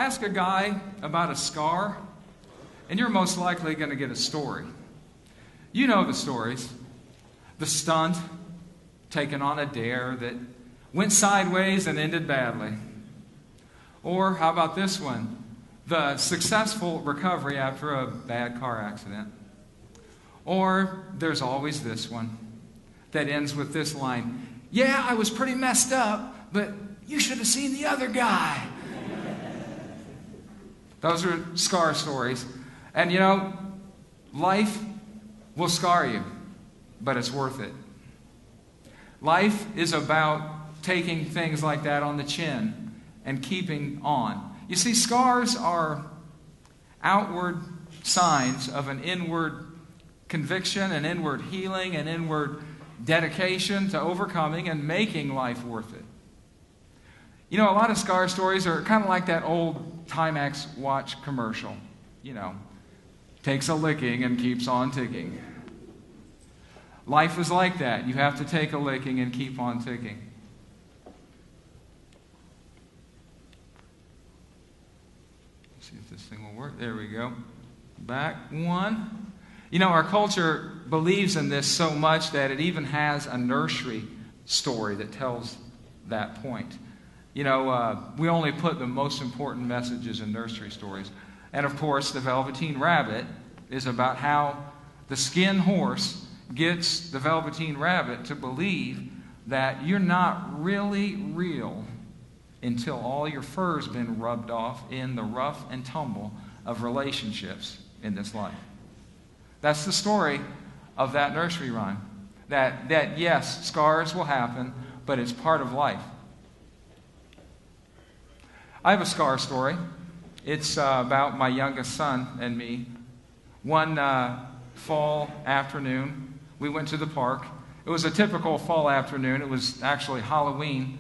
Ask a guy about a scar, and you're most likely going to get a story. You know the stories. The stunt taken on a dare that went sideways and ended badly. Or how about this one? The successful recovery after a bad car accident. Or there's always this one that ends with this line, "Yeah, I was pretty messed up, but you should have seen the other guy." Those are scar stories. And you know, life will scar you, but it's worth it. Life is about taking things like that on the chin and keeping on. You see, scars are outward signs of an inward conviction, an inward healing, an inward dedication to overcoming and making life worth it. You know, a lot of scar stories are kind of like that old Timex watch commercial. You know, takes a licking and keeps on ticking. Life is like that. You have to take a licking and keep on ticking. Let's see if this thing will work. There we go. Back one. You know, our culture believes in this so much that it even has a nursery story that tells that point. You know, we only put the most important messages in nursery stories. And of course, the Velveteen Rabbit is about how the skin horse gets the Velveteen Rabbit to believe that you're not really real until all your fur's been rubbed off in the rough and tumble of relationships in this life. That's the story of that nursery rhyme. That yes, scars will happen, but it's part of life. I have a scar story. It's about my youngest son and me. One fall afternoon, we went to the park. It was a typical fall afternoon. It was actually Halloween,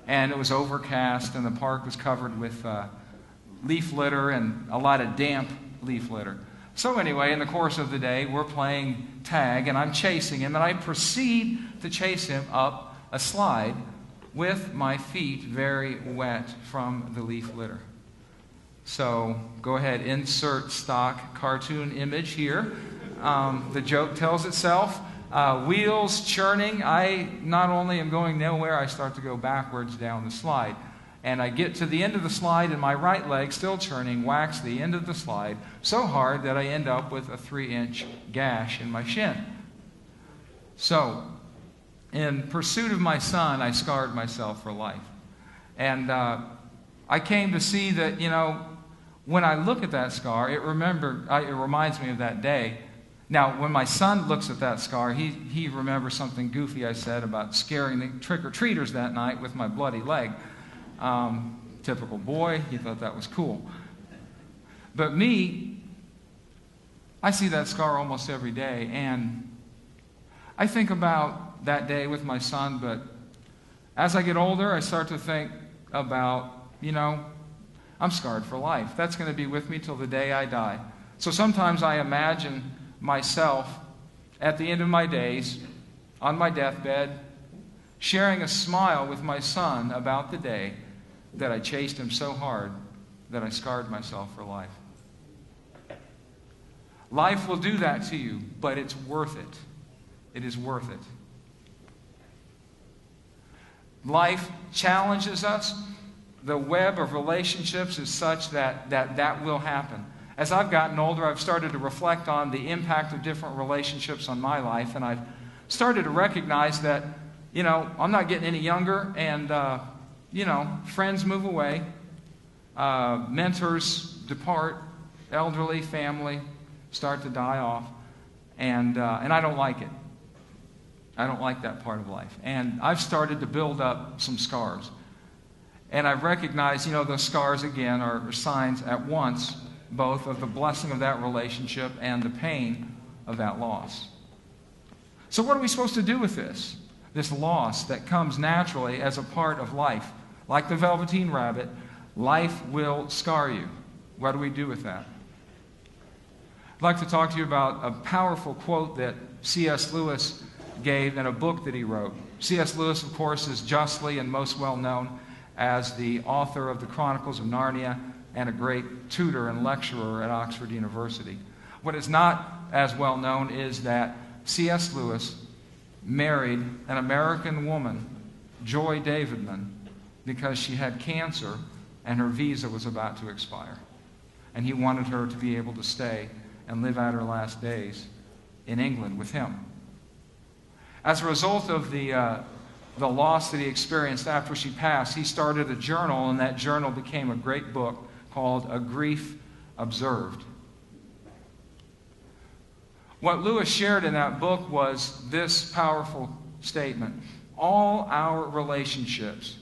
and it was overcast, and the park was covered with leaf litter and a lot of damp leaf litter. So anyway, in the course of the day, we're playing tag, and I'm chasing him, and I proceed to chase him up a slide with my feet very wet from the leaf litter. So go ahead, insert stock cartoon image here. The joke tells itself. Wheels churning. I not only am going nowhere, I start to go backwards down the slide. And I get to the end of the slide, and my right leg, still churning, whacks the end of the slide so hard that I end up with a 3-inch gash in my shin. So, in pursuit of my son, I scarred myself for life. And I came to see that, you know, when I look at that scar, it reminds me of that day. Now, when my son looks at that scar, he remembers something goofy I said about scaring the trick-or-treaters that night with my bloody leg. Typical boy, he thought that was cool. But me, I see that scar almost every day, and I think about that day with my son, but as I get older, I start to think about, you know, I'm scarred for life. That's going to be with me till the day I die. So sometimes I imagine myself at the end of my days, on my deathbed, sharing a smile with my son about the day that I chased him so hard that I scarred myself for life. Life will do that to you, but it's worth it. It is worth it. Life challenges us. The web of relationships is such that will happen. As I've gotten older, I've started to reflect on the impact of different relationships on my life, and I've started to recognize that, you know, I'm not getting any younger, and, you know, friends move away, mentors depart, elderly, family start to die off, and I don't like it. I don't like that part of life. And I've started to build up some scars. And I've recognized, you know, those scars, again, are signs at once, both of the blessing of that relationship and the pain of that loss. So what are we supposed to do with this loss that comes naturally as a part of life? Like the Velveteen Rabbit, life will scar you. What do we do with that? I'd like to talk to you about a powerful quote that C.S. Lewis gave in a book that he wrote. C.S. Lewis, of course, is justly and most well known as the author of the Chronicles of Narnia, and a great tutor and lecturer at Oxford University. What is not as well known is that C.S. Lewis married an American woman, Joy Davidman, because she had cancer and her visa was about to expire. And he wanted her to be able to stay and live out her last days in England with him. As a result of the loss that he experienced after she passed, he started a journal, and that journal became a great book called A Grief Observed. What Lewis shared in that book was this powerful statement: all our relationships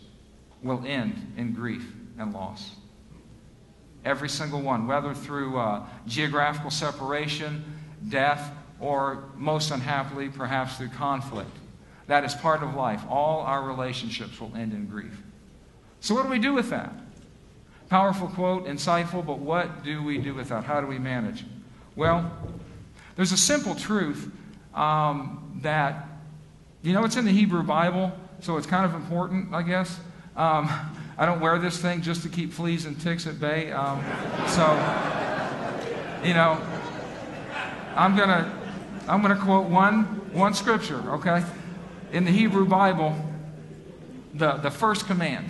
will end in grief and loss. Every single one, whether through geographical separation, death, or most unhappily, perhaps through conflict. That is part of life. All our relationships will end in grief. So what do we do with that? Powerful quote, insightful, but what do we do with that? How do we manage? Well, there's a simple truth that, it's in the Hebrew Bible, so it's kind of important, I guess. I don't wear this thing just to keep fleas and ticks at bay. I'm gonna quote one scripture, okay? In the Hebrew Bible, the first command,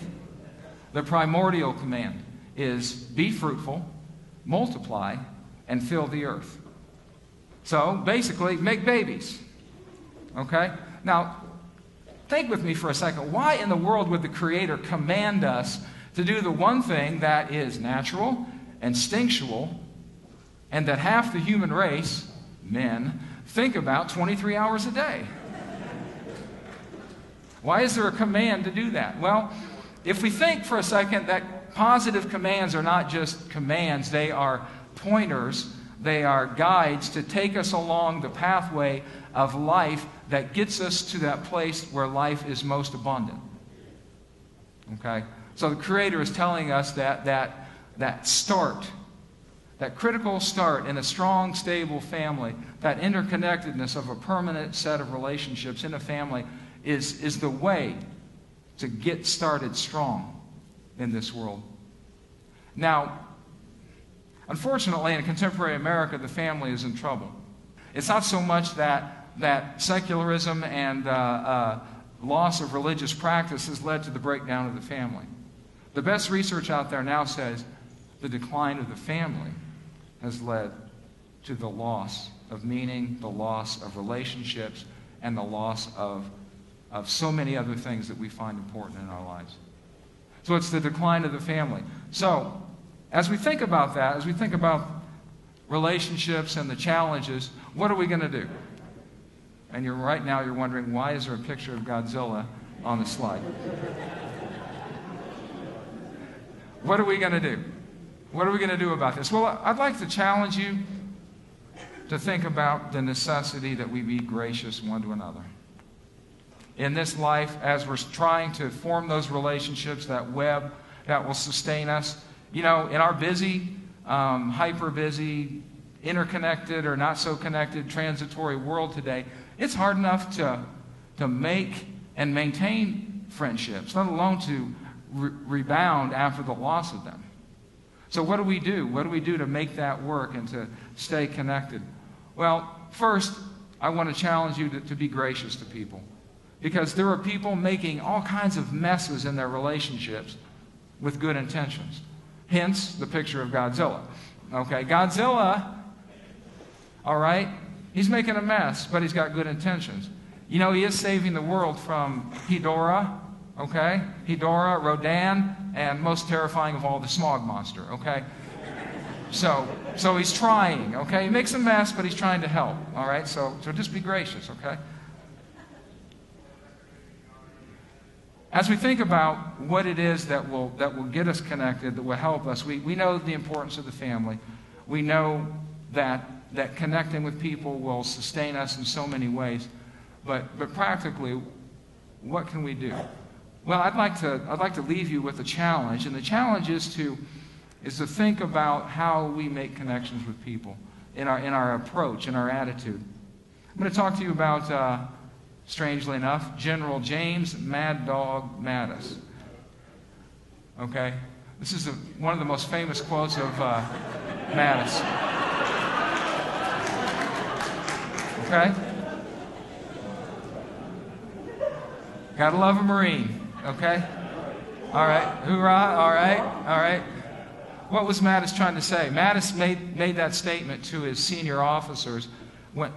the primordial command, is be fruitful, multiply, and fill the earth. So basically, make babies. Okay? Now, think with me for a second. Why in the world would the Creator command us to do the one thing that is natural, instinctual, and that half the human race, men, think about 23 hours a day? Why is there a command to do that? Well, if we think for a second that positive commands are not just commands, they are pointers, they are guides to take us along the pathway of life that gets us to that place where life is most abundant. Okay? So the Creator is telling us that start, that critical start in a strong, stable family, that interconnectedness of a permanent set of relationships in a family is the way to get started strong in this world. Now, unfortunately, in contemporary America, the family is in trouble. It's not so much that secularism and loss of religious practice has led to the breakdown of the family. The best research out there now says the decline of the family has led to the loss of meaning, the loss of relationships, and the loss of so many other things that we find important in our lives. So it's the decline of the family. So, as we think about that, as we think about relationships and the challenges, what are we going to do? And right now you're wondering, why is there a picture of Godzilla on the slide? What are we going to do? What are we going to do about this? Well, I'd like to challenge you to think about the necessity that we be gracious one to another. In this life, as we're trying to form those relationships, that web that will sustain us, in our busy, hyper-busy, interconnected or not so connected, transitory world today, it's hard enough to make and maintain friendships, let alone to rebound after the loss of them. So what do we do? What do we do to make that work and to stay connected? Well, first, I want to challenge you to be gracious to people. Because there are people making all kinds of messes in their relationships with good intentions. Hence, the picture of Godzilla. Okay, Godzilla, all right, he's making a mess, but he's got good intentions. He is saving the world from Hedorah, okay? Hedorah, Rodan, and most terrifying of all, the smog monster, okay? So he's trying, okay? He makes a mess, but he's trying to help, all right? So just be gracious, okay? As we think about what it is that will get us connected, that will help us, we know the importance of the family. We know that connecting with people will sustain us in so many ways. But practically, what can we do? Well, I'd like to leave you with a challenge, and the challenge is to think about how we make connections with people in our approach, in our attitude. I'm going to talk to you about strangely enough, General James Mad Dog Mattis. Okay? This is one of the most famous quotes of Mattis. Okay? Gotta love a Marine, okay? All right, hoorah, all right, all right. What was Mattis trying to say? Mattis made that statement to his senior officers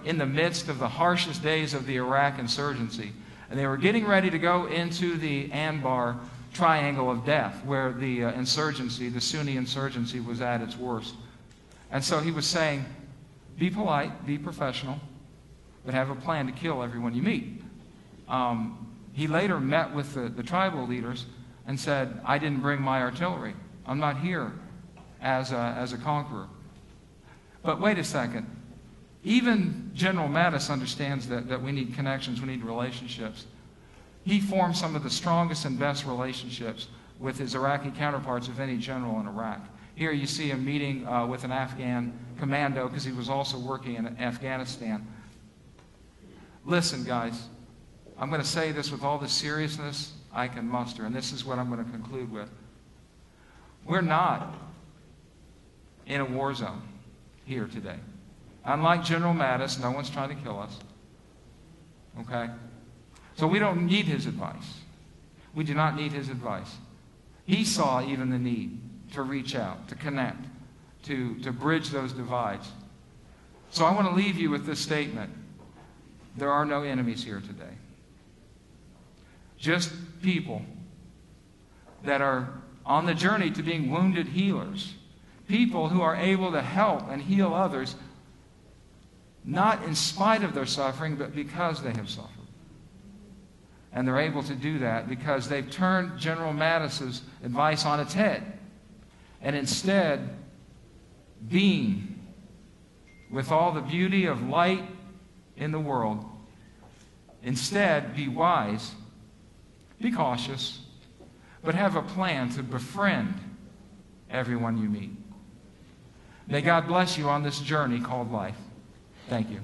in the midst of the harshest days of the Iraq insurgency. And they were getting ready to go into the Anbar triangle of death, where the insurgency, the Sunni insurgency, was at its worst. And so he was saying, be polite, be professional, but have a plan to kill everyone you meet. He later met with the tribal leaders and said, I didn't bring my artillery. I'm not here as a conqueror. But wait a second. Even General Mattis understands that we need connections, we need relationships. He formed some of the strongest and best relationships with his Iraqi counterparts of any general in Iraq. Here you see him meeting with an Afghan commando because he was also working in Afghanistan. Listen, guys, I'm going to say this with all the seriousness I can muster, and this is what I'm going to conclude with. We're not in a war zone here today. Unlike General Mattis, no one's trying to kill us. Okay? So we don't need his advice. We do not need his advice. He saw even the need to reach out, to connect, to bridge those divides. So I want to leave you with this statement. There are no enemies here today. Just people that are on the journey to being wounded healers. People who are able to help and heal others, not in spite of their suffering, but because they have suffered. And they're able to do that because they've turned General Mattis's advice on its head. And instead, beam with all the beauty of light in the world. Instead, be wise, be cautious, but have a plan to befriend everyone you meet. May God bless you on this journey called life. Thank you.